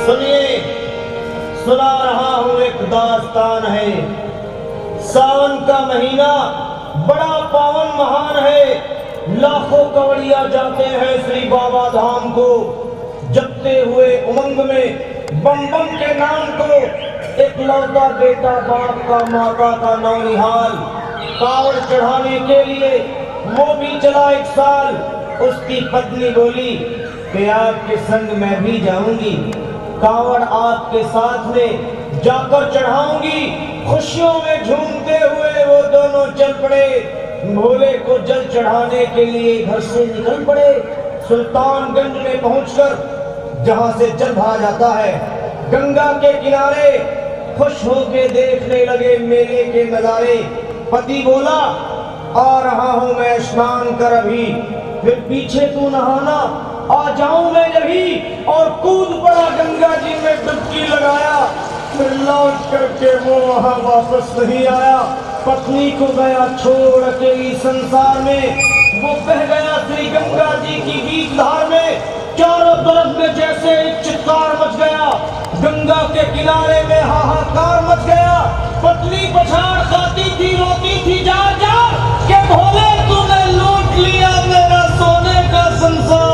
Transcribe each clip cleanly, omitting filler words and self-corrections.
सुनिए, सुना रहा हूं एक दास्तान है। सावन का महीना बड़ा पावन महान है। लाखों कवड़िया जाते हैं श्री बाबा धाम को, जपते हुए उमंग में बम बम के नाम को। एक लौता बेटा बाप का माता का नौनिहाल कावड़ चढ़ाने के लिए वो भी चला 1 साल। उसकी पत्नी बोली कि आपके संग मैं भी जाऊंगी, कावड़ आपके साथ में जाकर चढ़ाऊंगी। खुशियों में झूमते हुए वो दोनों चल पड़े। भोले को जल चढ़ाने के लिए घर से निकल पड़े। सुल्तानगंज में पहुंचकर जहां से जल भरा जाता है, गंगा के किनारे खुश होके देखने लगे मेले के नजारे। पति बोला आ रहा हूं मैं स्नान कर अभी, फिर पीछे तू नहाना आ जाऊं मैं यही। और कूद पड़ा गंगा जी में डुबकी लगाया। फिर लौट करके वो वहां वापस नहीं आया। पत्नी को गया छोड़ अकेली संसार में। वो बह गया श्री गंगा जी की बीच धार में। चारों तरफ में जैसे चित्कार मच गया, गंगा के किनारे में हाहाकार मच गया। पत्नी पछाड़ खाती थी, रोती थी जा जा के भोले तूने लूट लिया मेरा सोने का संसार।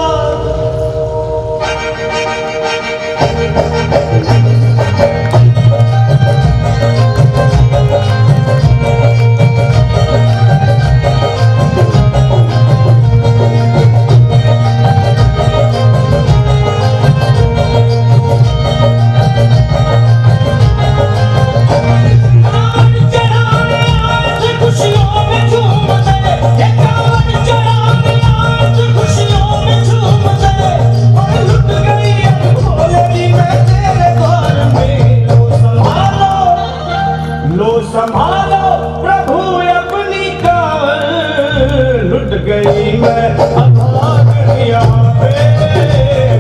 संभालो प्रभु अपनी कावड़, लुट गई मैं अभागन यहाँ पे,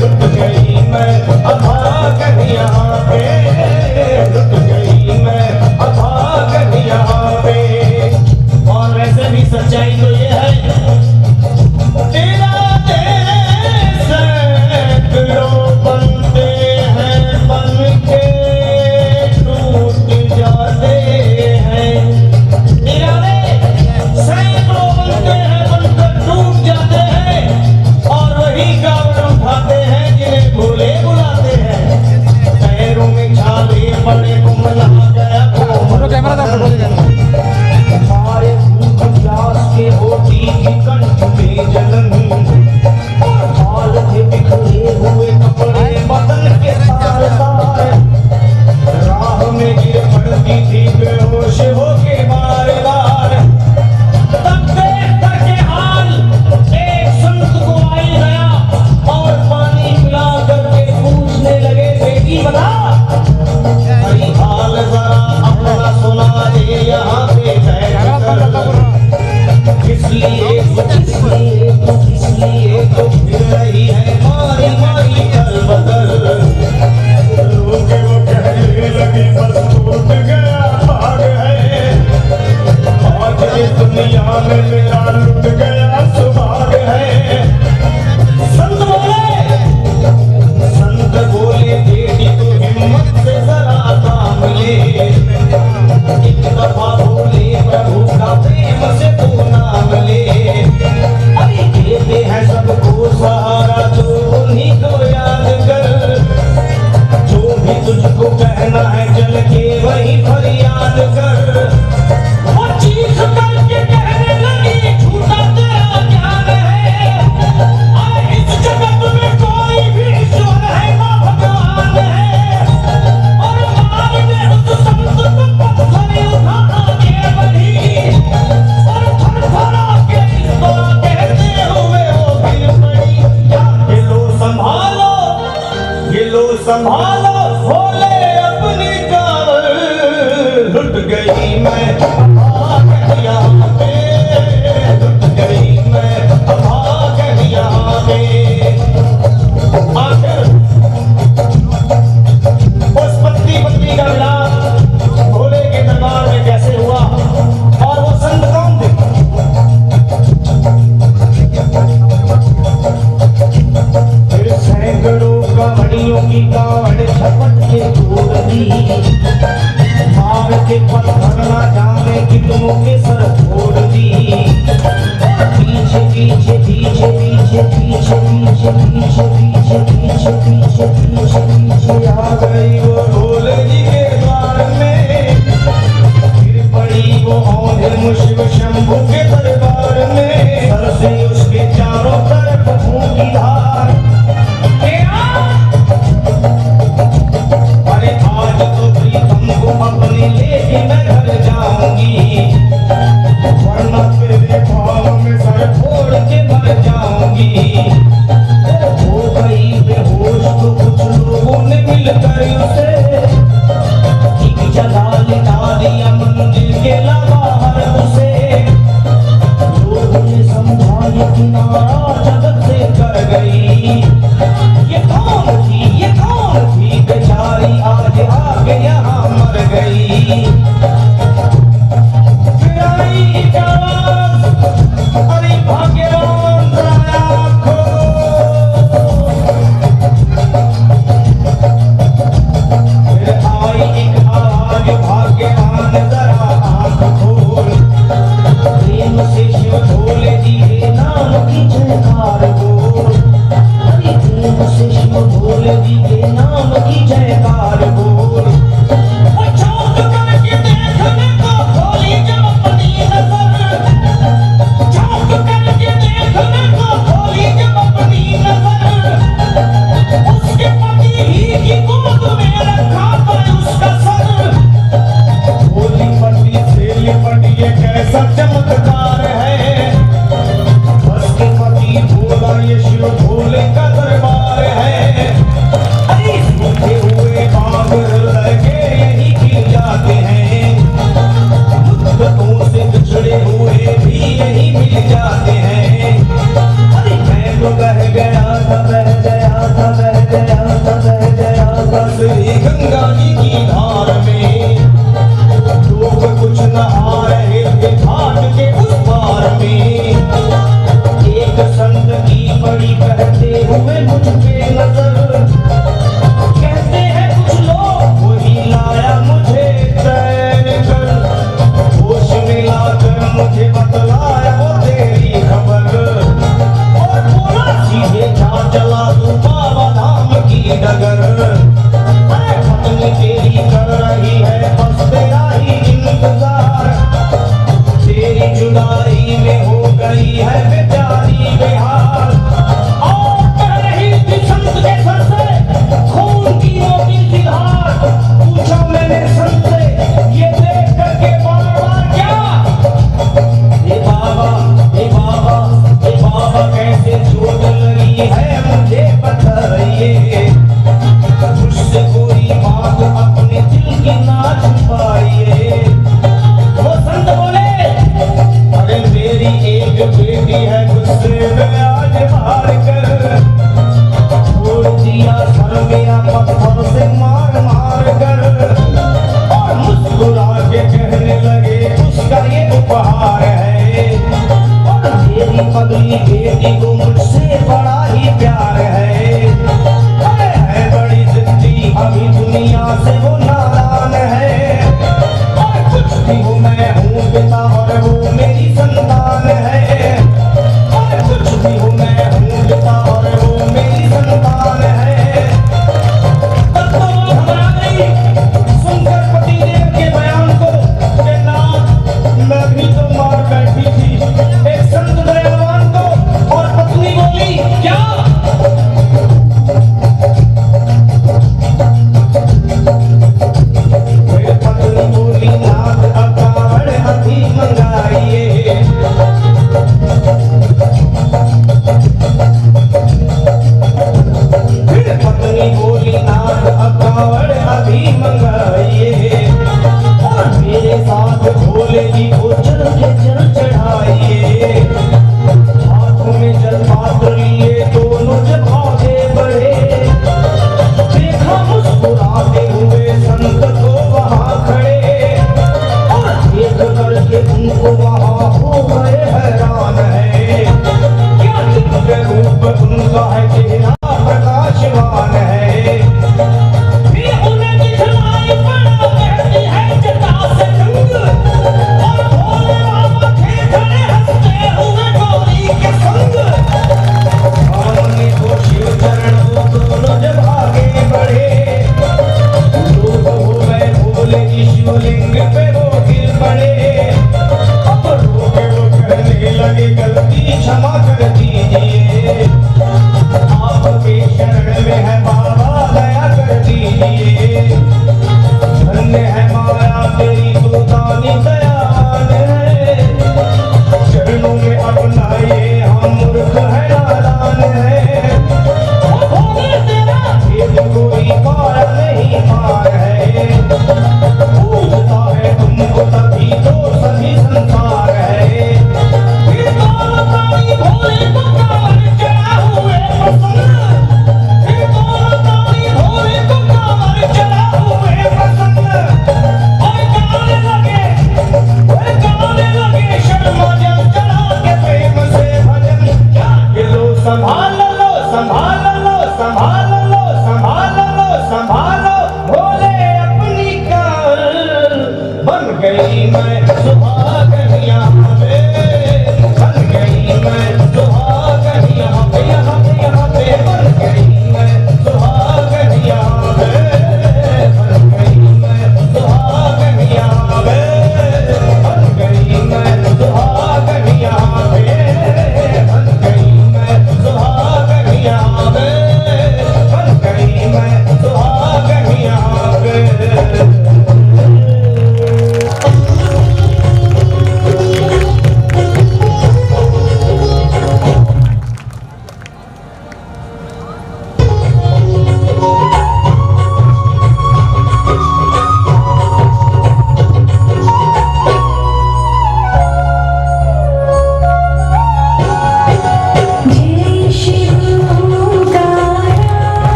लुट गई मैं अभागन यहाँ पे, लुट गई मैं अभागन यहाँ पे। और वैसे भी सच्चाई तो ये है, तेरा देश सैकड़ों बनते हैं बन के टूट जाते हैं। सैकड़ों बनते हैं बनकर टूट जाते हैं, और वही कावड़ उठाते हैं जिन्हें भोले बुलाते हैं। पैरों में छाले पड़े गुमला गया हमारे प्यास के होती की कंठ में जलन, और हाल थे बिखरे हुए कपड़े बदन के तार तार। राह में गिर पड़ती थी बेहोश होके बार बार। तब देख करके हाल एक संत को आई गया, और पानी पिला करके पूछने लगे बेटी बता अरे हाल जरा अपना सुना दे यहाँ पे इसलिए तो फिर रही है मारी मारी चल बदल। लोगे वो कहने लगी बस टूट गया भाग है, आज इस दुनिया में मेरा लुट गया सुभाग है। संत बोले बेटी तो हिम्मत से जरा काम ले, एक दफा बोले प्रभु का प्रेम से तू नाम ले। अरे देते हैं सबको सहारा तो उन्हीं को याद कर, जो भी तुझको कहना है चल के वही फरियाद कर। वो चीख करके कहने लगी झूठा तेरा ज्ञान है, और इस जगत में कोई भी ईश्वर है ना भगवान है। और मार ने उस संत को पत्थर उठाना के बढ़ी, और थरथरा के इस तरह कहते हुए वो गिर पड़ी। ये लो संभालो, ये लो संभालो भोले अपनी कावड़, लुट गई मैं अभागन यहाँ पे, लुट गई मैं अभागन यहाँ पे। आखिर उस पत्नी का मिलाप भोले के दरबार में कैसे हुआ, और वो संत कौन थे? फिर सैकड़ों कवड़ियों की कावड़ झपट के तोड़ दी, मार के पत्थर ना जाने कितनों के सर फोड़ दी। पीछे पीछे पीछे पीछे पीछे पीछे पीछे पीछे पीछे पीछे पीछे पीछे आ गई वो भोले जी के द्वार में, फिर पड़ी वो औंधे शिव शंभू के दरबार में। सर से उसके चारों तरफ खून की धार। अरे आज तो प्रीतम को अपने लेके मैं घर जाऊंगी, वरना तेरे भाव में सर फोड़ के मर जाऊंगी। हो गई बेहोश तो कुछ लोगों ने मिलकर उसे एक जगह लिटा दिया मंदिर के बाहर उसे। लोगों ने समझा ये किनारा जगत से कर गई। ये कौन थी बेचारी आज आगे यहाँ मर गई। फिर आई आवाज़, अरे भाग्यवान जरा खोलो। फिर आई एक आवाज़, भाग्यवान जरा आँख खोल। प्रेम से शिव भोले जी के नाम की जयकार बोल। अरे प्रेम से शिव भोले जी के नाम की जयकार बोल। चौंक करके देखने को खोली जब अपनी नजर, चौंक करके देखने को खोली जब अपनी नजर। उसके पति ही की गोद में रखा था उसका सर। भोली पति से लिपट ये कैसा चमत्कार है। उसके पति भोला ये शिव भोले का दरबार है। अरे सूखे हुए बाग हृदय के यही खिल जाते हैं, मुद्दतों से बिछड़े हुए भी यही मिल जाते हैं। अरे मैं तो बह गया था, बह गया था, बह गया था, बह गया था श्री गंगा जी की धार में। लोग कुछ नहा रहे थे घाट के उस पार में। एक संत की बड़ी बहते हुए मुझ पे नजर, कहते हैं कुछ लोग वही लाया मुझे चैन कर। होश में लाकर मुझे बतलाया वो तेरी खबर, और बोला सीधे जा चला तू बाबा धाम की डगर। अरे पत्नी तेरी कर रही है बस तेरा ही इंतजार, तेरी जुदाई में हो गई है बेचारी बेहाल। और कह रही थी संत के सर से खून की मोटी सी धार। पूछा मैंने संत से ये देख करके बार बार क्या, हे बाबा, हे बाबा, हे बाबा कैसे चोट लगी है मुझे बताइए। मुझसे कोई बात अपने दिल की ना छुपाइए। वो संत बोले, अरे मेरी एक बेटी है गुस्से में आज मार कर छोड़ दिया सर मेरा पत्थर से मार मार कर। और मुस्कुरा के कहने लगे उसका ये उपहार है, और मेरी पगली बेटी को मुझसे बड़ा ही प्यार है। अरे है बड़ी जिद्दी अभी दुनिया से वो नादान है, और कुछ भी हूँ मैं हूँ पिता और वो मेरी संतान है। और कुछ भी हूँ मैं हूँ पिता और वो मेरी संतान है। तब तो वो घबरा गई सुनकर पतिदेव के बयान को कि नाथ मैं भी तो मार बैठी थी एक संत दयावान को। और पत्नी बोली क्या, फिर पत्नी बोली नाथ अकावड़ अभी मंगाइए। फिर पत्नी बोली नाथ अकावड़ अभी मंगाइए, और मेरे साथ भोले जी को चल के जल चढ़ाइए। हाथों में जल पात्र लिए दोनों जब आगे बढ़े, देखा मुस्कुराते हुए संत को वहाँ खड़े। और देख करके उनको वहाँ हो गए हैरान है, क्या दिव्य रूप उनका है, चेहरा प्रकाशवान है। माया नहीं